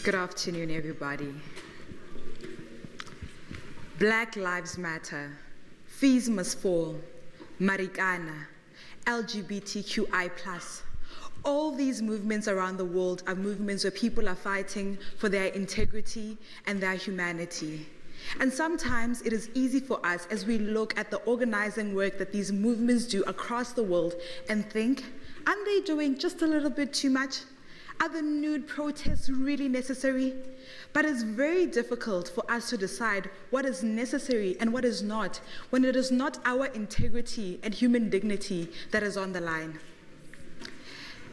Good afternoon, everybody. Black Lives Matter, fees must fall, Marikana, LGBTQI+. All these movements around the world are movements where people are fighting for their integrity and their humanity. And sometimes it is easy for us as we look at the organizing work that these movements do across the world and think, aren't they doing just a little bit too much? Are the nude protests really necessary? But it's very difficult for us to decide what is necessary and what is not when it is not our integrity and human dignity that is on the line.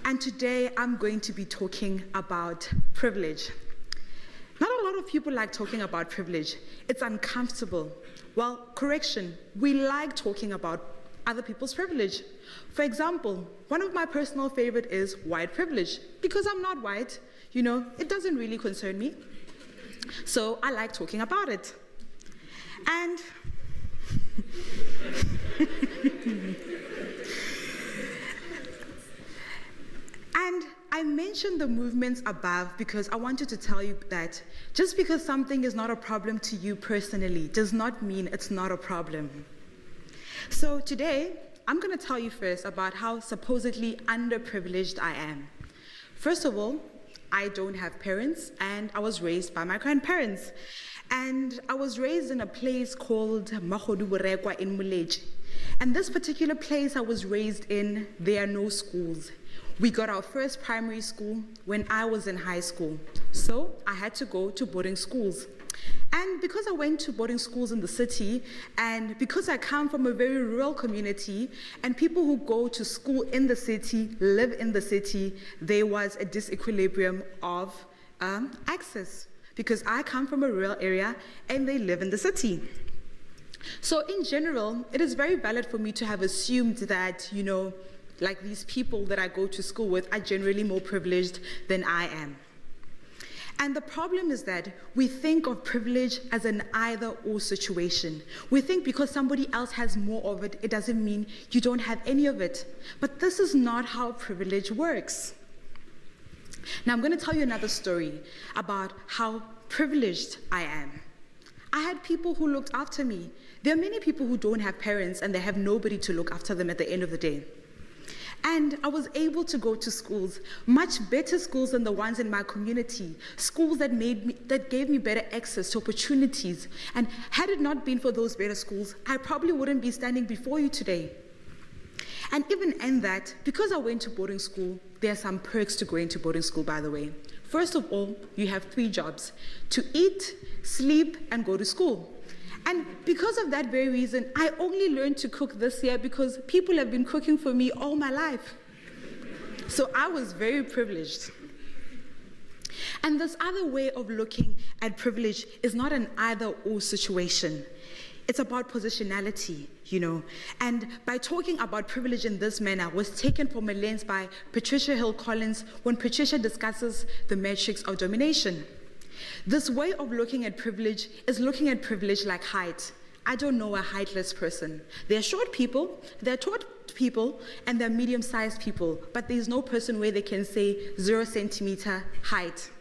And today I'm going to be talking about privilege. Not a lot of people like talking about privilege. It's uncomfortable. Well, correction, we like talking about other people's privilege. For example, one of my personal favorite is white privilege. Because I'm not white, it doesn't really concern me. So I like talking about it. And I mentioned the movements above because I wanted to tell you that just because something is not a problem to you personally does not mean it's not a problem. So today, I'm going to tell you first about how supposedly underprivileged I am. First of all, I don't have parents, and I was raised by my grandparents. And I was raised in a place called Magoduburekwa in Muleji. And this particular place I was raised in, there are no schools. We got our first primary school when I was in high school. So I had to go to boarding schools. And because I went to boarding schools in the city, and because I come from a very rural community, and people who go to school in the city live in the city, there was a disequilibrium of access. Because I come from a rural area, and they live in the city. So in general, it is very valid for me to have assumed that, like these people that I go to school with are generally more privileged than I am. And the problem is that we think of privilege as an either-or situation. We think because somebody else has more of it, it doesn't mean you don't have any of it. But this is not how privilege works. Now I'm going to tell you another story about how privileged I am. I had people who looked after me. There are many people who don't have parents and they have nobody to look after them at the end of the day. And I was able to go to schools, much better schools than the ones in my community, schools that gave me better access to opportunities. And had it not been for those better schools, I probably wouldn't be standing before you today. And even in that, because I went to boarding school, there are some perks to going to boarding school, by the way. First of all, you have 3 jobs: to eat, sleep, and go to school. And because of that very reason, I only learned to cook this year because people have been cooking for me all my life. So I was very privileged. And this other way of looking at privilege is not an either-or situation. It's about positionality, And by talking about privilege in this manner was taken from a lens by Patricia Hill Collins when Patricia discusses the matrix of domination. This way of looking at privilege is looking at privilege like height. I don't know a heightless person. There are short people, there are tall people, and there are medium-sized people, but there's no person where they can say 0 centimeter height.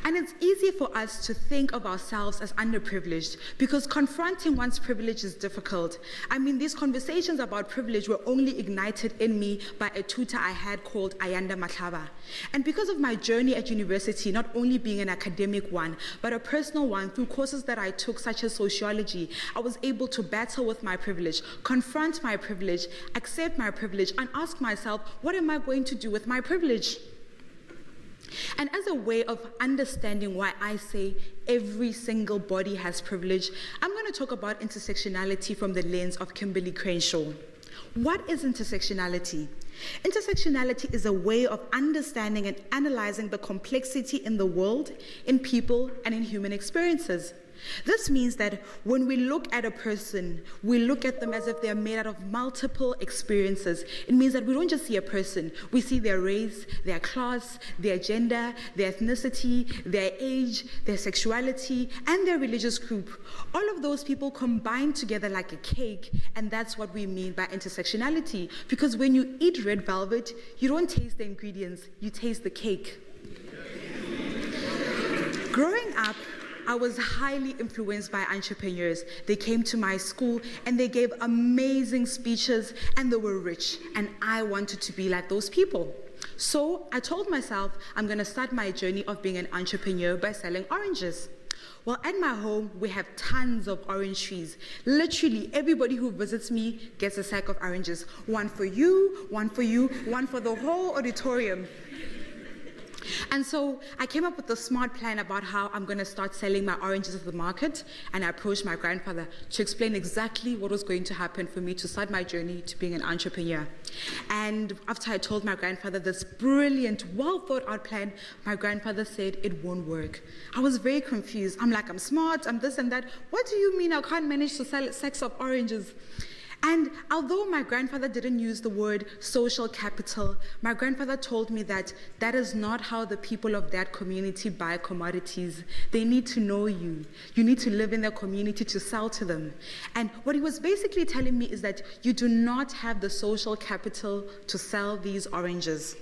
And it's easy for us to think of ourselves as underprivileged because confronting one's privilege is difficult. I mean, these conversations about privilege were only ignited in me by a tutor I had called Ayanda Matlaba. And because of my journey at university, not only being an academic one, but a personal one through courses that I took, such as sociology, I was able to battle with my privilege, confront my privilege, accept my privilege, and ask myself, what am I going to do with my privilege? And as a way of understanding why I say every single body has privilege, I'm going to talk about intersectionality from the lens of Kimberly Crenshaw. What is intersectionality? Intersectionality is a way of understanding and analyzing the complexity in the world, in people, and in human experiences. This means that when we look at a person, we look at them as if they're made out of multiple experiences. It means that we don't just see a person, we see their race, their class, their gender, their ethnicity, their age, their sexuality, and their religious group. All of those people combine together like a cake, and that's what we mean by intersectionality. Because when you eat red velvet, you don't taste the ingredients, you taste the cake. Growing up, I was highly influenced by entrepreneurs. They came to my school and they gave amazing speeches and they were rich, and I wanted to be like those people. So I told myself I'm going to start my journey of being an entrepreneur by selling oranges. Well, at my home, we have tons of orange trees. Literally, everybody who visits me gets a sack of oranges. One for you, one for you, one for the whole auditorium. And so I came up with a smart plan about how I'm going to start selling my oranges at the market, and I approached my grandfather to explain exactly what was going to happen for me to start my journey to being an entrepreneur. And after I told my grandfather this brilliant, well thought out plan, my grandfather said it won't work. I was very confused. I'm like, I'm smart, I'm this and that. What do you mean I can't manage to sell sacks of oranges? And although my grandfather didn't use the word social capital, my grandfather told me that that is not how the people of that community buy commodities. They need to know you. You need to live in their community to sell to them. And what he was basically telling me is that you do not have the social capital to sell these oranges.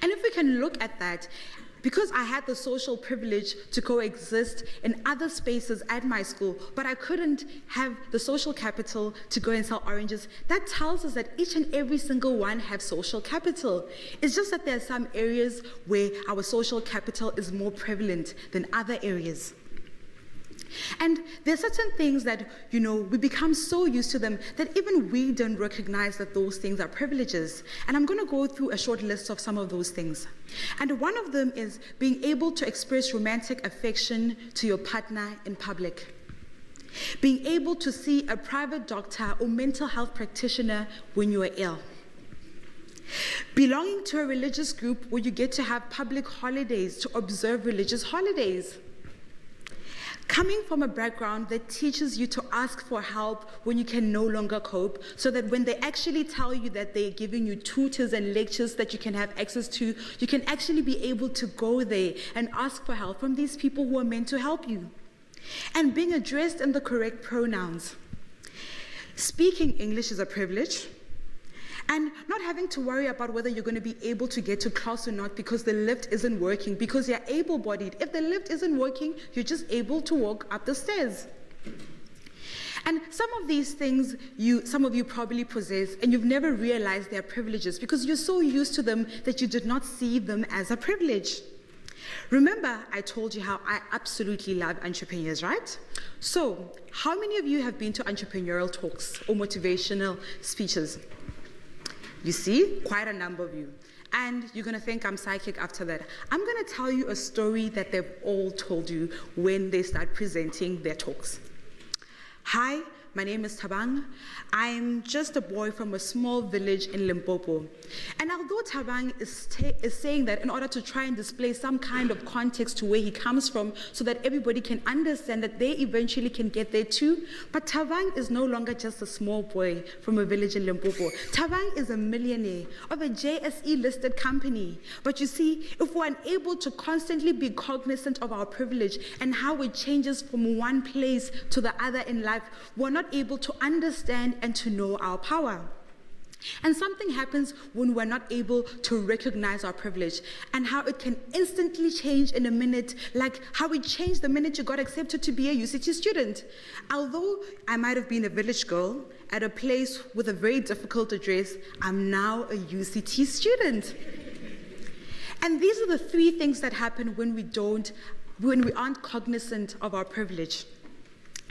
And if we can look at that, because I had the social privilege to coexist in other spaces at my school, but I couldn't have the social capital to go and sell oranges, that tells us that each and every single one have social capital. It's just that there are some areas where our social capital is more prevalent than other areas. And there are certain things that, we become so used to them that even we don't recognize that those things are privileges. And I'm going to go through a short list of some of those things. And one of them is being able to express romantic affection to your partner in public. Being able to see a private doctor or mental health practitioner when you are ill. Belonging to a religious group where you get to have public holidays to observe religious holidays. Coming from a background that teaches you to ask for help when you can no longer cope, so that when they actually tell you that they're giving you tutors and lectures that you can have access to, you can actually be able to go there and ask for help from these people who are meant to help you. And being addressed in the correct pronouns. Speaking English is a privilege. And not having to worry about whether you're going to be able to get to class or not because the lift isn't working, because you're able-bodied. If the lift isn't working, you're just able to walk up the stairs. And some of these things some of you probably possess, and you've never realized they're privileges because you're so used to them that you did not see them as a privilege. Remember, I told you how I absolutely love entrepreneurs, right? So, how many of you have been to entrepreneurial talks or motivational speeches? You see, quite a number of you. And you're going to think I'm psychic after that. I'm going to tell you a story that they've all told you when they start presenting their talks. Hi, my name is Thabang. I'm just a boy from a small village in Limpopo. And although Thabang is saying that in order to try and display some kind of context to where he comes from so that everybody can understand that they eventually can get there too, but Thabang is no longer just a small boy from a village in Limpopo. Thabang is a millionaire of a JSE-listed company. But you see, if we're unable to constantly be cognizant of our privilege and how it changes from one place to the other in life, we're not able to understand and to know our power. And something happens when we're not able to recognize our privilege and how it can instantly change in a minute, like how it changed the minute you got accepted to be a UCT student. Although I might have been a village girl at a place with a very difficult address, I'm now a UCT student. And these are the three things that happen when we aren't cognizant of our privilege.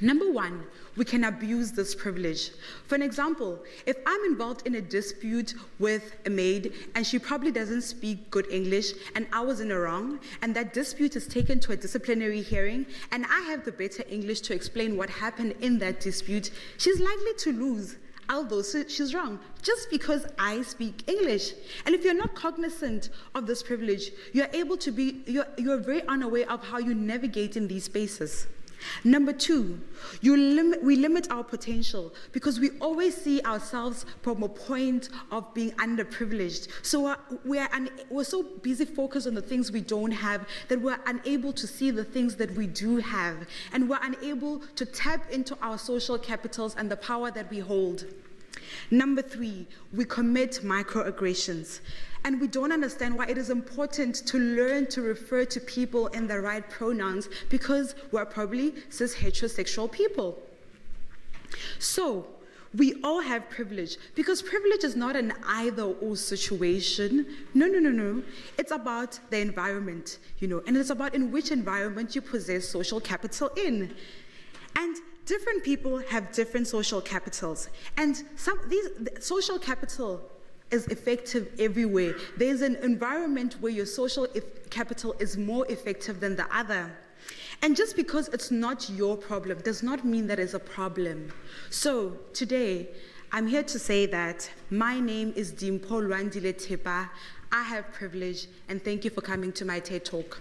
Number one, we can abuse this privilege. For an example, if I'm involved in a dispute with a maid and she probably doesn't speak good English and I was in the wrong, and that dispute is taken to a disciplinary hearing and I have the better English to explain what happened in that dispute, she's likely to lose, although she's wrong, just because I speak English. And if you're not cognizant of this privilege, you're very unaware of how you navigate in these spaces. Number two, we limit our potential because we always see ourselves from a point of being underprivileged. So we're so busy focused on the things we don't have that we're unable to see the things that we do have. And we're unable to tap into our social capitals and the power that we hold. Number 3, we commit microaggressions. And we don't understand why it is important to learn to refer to people in the right pronouns because we're probably cis heterosexual people. So, we all have privilege because privilege is not an either-or situation. No. It's about the environment, and it's about in which environment you possess social capital in. And different people have different social capitals. And these social capital is effective everywhere. There's an environment where your social capital is more effective than the other. And just because it's not your problem does not mean that it's a problem. So today, I'm here to say that my name is Dimpho Thepa. I have privilege, and thank you for coming to my TED Talk.